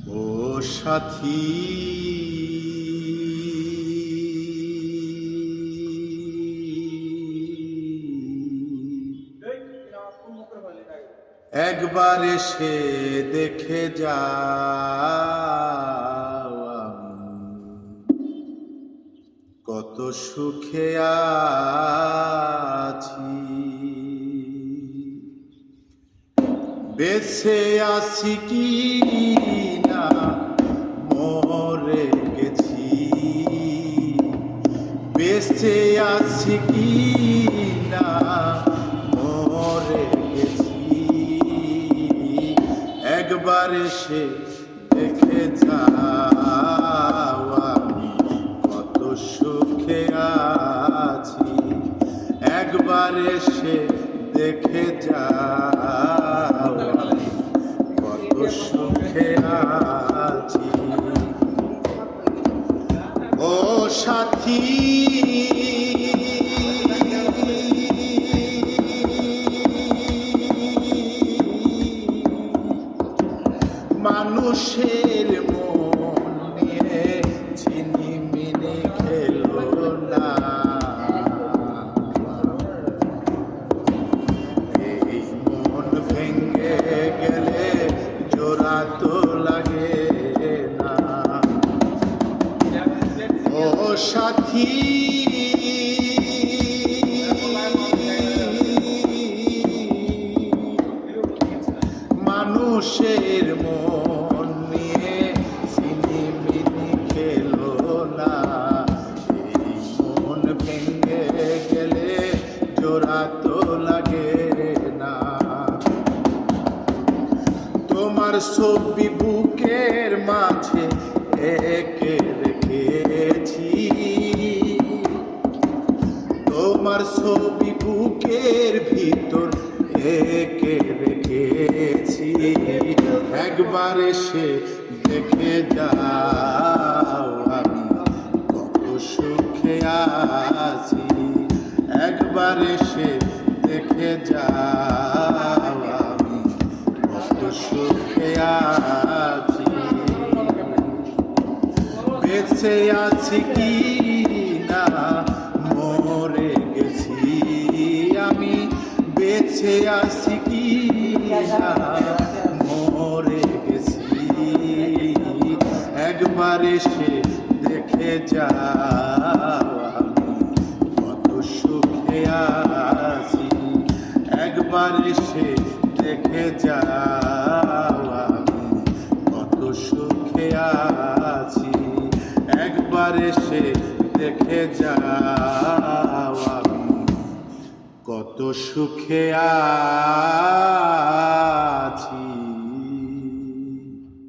ও সাথী, একবার এসে দেখে যাও আমি কত সুখে আছি। বেঁচে আছি কি না মরে গেছি, বেঁচে আছি কি না মরে গেছি, একবার এসে দেখে যাও আমি কত সুখে আছি। একবার এসে দেখে যাও আমি কত সুখে আছি। ও সাথী, মানুষের মন নিয়ে ছিনিমিনি খেলো না, এই মন ভেঙে গেলে জোড়া তো লাগে না। ও সাথী, মানুষের মন নিয়ে ছিনিমিনি খেলো না, এই মন ভেঙে গেলে জোড়া তো লাগে না। তোমার ছবি বুকের মাঝে এঁকে রেখেছি, তোমার ছবি বুকের ভিতর এঁকে রেখেছি, একবার এসে দেখে যাও আমি কত সুখে আছি। একবার এসে দেখে যাও আমি কত সুখে আছি। বেঁচে আছি কি না মরে গেছি, আমি বেঁচে আছি কি না মরে গেছি, একবার এসে দেখে যাও আমি কত সুখে আছি। একবার এসে দেখে যাও আমি কত সুখে আছি। একবার এসে দেখে যাও আমি কত সুখে আছি।